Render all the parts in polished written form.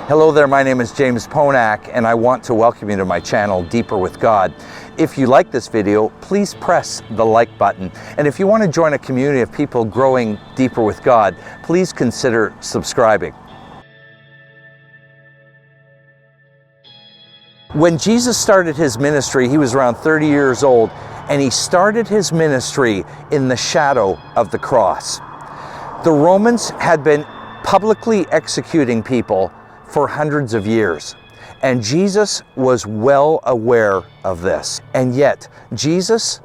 Hello there, my name is James Ponak, and I want to welcome you to my channel, Deeper with God. If you like this video, please press the like button. And if you want to join a community of people growing deeper with God, please consider subscribing. When Jesus started his ministry, he was around 30 years old, and he started his ministry in the shadow of the cross. The Romans had been publicly executing people for hundreds of years, and Jesus was well aware of this. And yet, Jesus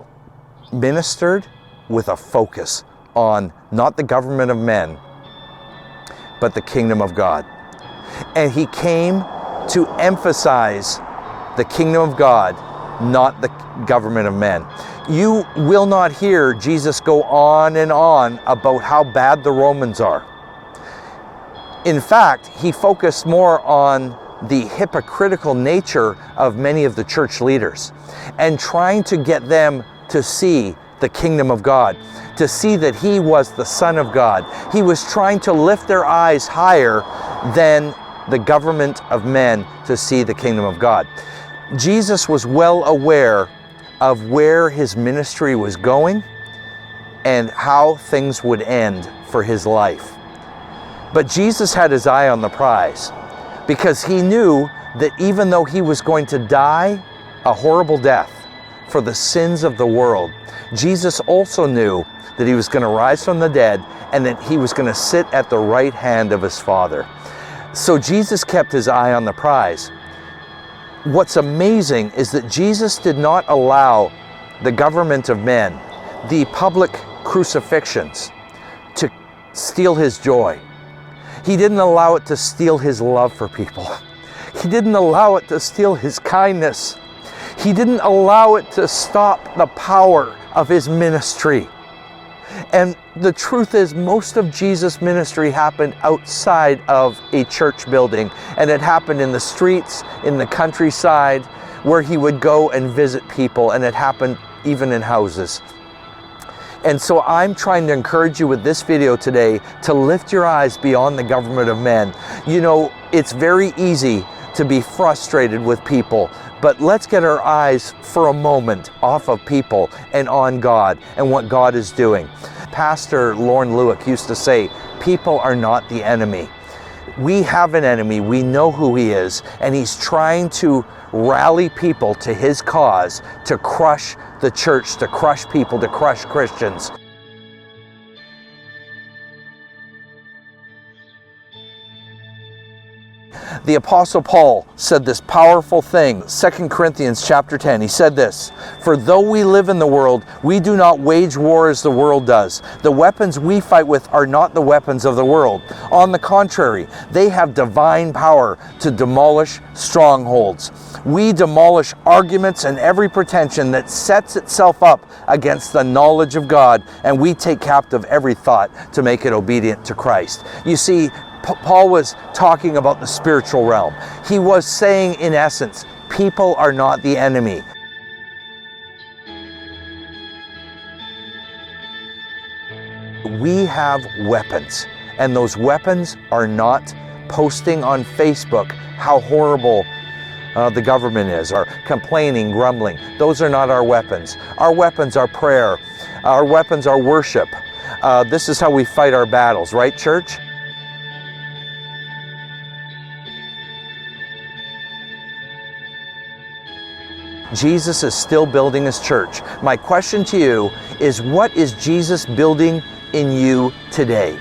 ministered with a focus on not the government of men, but the kingdom of God. And he came to emphasize the kingdom of God, not the government of men. You will not hear Jesus go on and on about how bad the Romans are. In fact, he focused more on the hypocritical nature of many of the church leaders and trying to get them to see the kingdom of God, to see that he was the Son of God. He was trying to lift their eyes higher than the government of men to see the kingdom of God. Jesus was well aware of where his ministry was going and how things would end for his life. But Jesus had his eye on the prize, because he knew that even though he was going to die a horrible death for the sins of the world, Jesus also knew that he was going to rise from the dead and that he was going to sit at the right hand of his Father. So Jesus kept his eye on the prize. What's amazing is that Jesus did not allow the government of men, the public crucifixions, to steal his joy. He didn't allow it to steal his love for people. He didn't allow it to steal his kindness. He didn't allow it to stop the power of his ministry. And the truth is, most of Jesus' ministry happened outside of a church building, and it happened in the streets, in the countryside, where he would go and visit people, and it happened even in houses. And so I'm trying to encourage you with this video today to lift your eyes beyond the government of men. You know, it's very easy to be frustrated with people, but let's get our eyes for a moment off of people and on God and what God is doing. Pastor Lauren Lewick used to say, people are not the enemy. We have an enemy, we know who he is, and he's trying to rally people to his cause, to crush the church, to crush people, to crush Christians. The Apostle Paul said this powerful thing, 2 Corinthians chapter 10. He said this, "For though we live in the world, we do not wage war as the world does. The weapons we fight with are not the weapons of the world. On the contrary, they have divine power to demolish strongholds. We demolish arguments and every pretension that sets itself up against the knowledge of God, and we take captive every thought to make it obedient to Christ." You see, Paul was talking about the spiritual realm. He was saying, in essence, people are not the enemy. We have weapons, and those weapons are not posting on Facebook how horrible the government is, or complaining, grumbling. Those are not our weapons. Our weapons are prayer. Our weapons are worship. This is how we fight our battles, right, church? Jesus is still building his church. My question to you is, what is Jesus building in you today?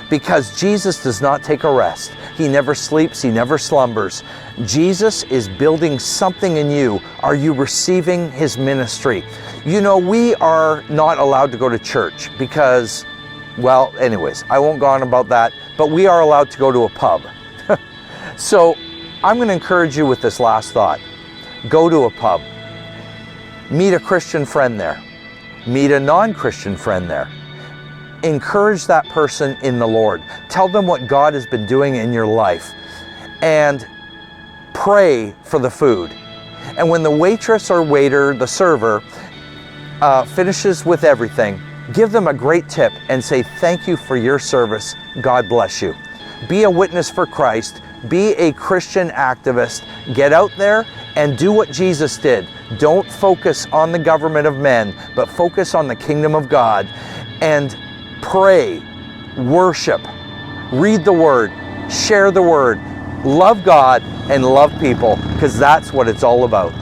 Because Jesus does not take a rest. He never sleeps, he never slumbers. Jesus is building something in you. Are you receiving his ministry? You know, we are not allowed to go to church because, well, anyways, I won't go on about that, but we are allowed to go to a pub. So I'm going to encourage you with this last thought. Go to a pub. Meet a Christian friend there. Meet a non-Christian friend there. Encourage that person in the Lord. Tell them what God has been doing in your life. And pray for the food. And when the waitress or waiter, the server, finishes with everything, give them a great tip and say, "Thank you for your service. God bless you." Be a witness for Christ. Be a Christian activist. Get out there and do what Jesus did. Don't focus on the government of men, but focus on the kingdom of God. And pray, worship, read the Word, share the Word, love God, and love people, because that's what it's all about.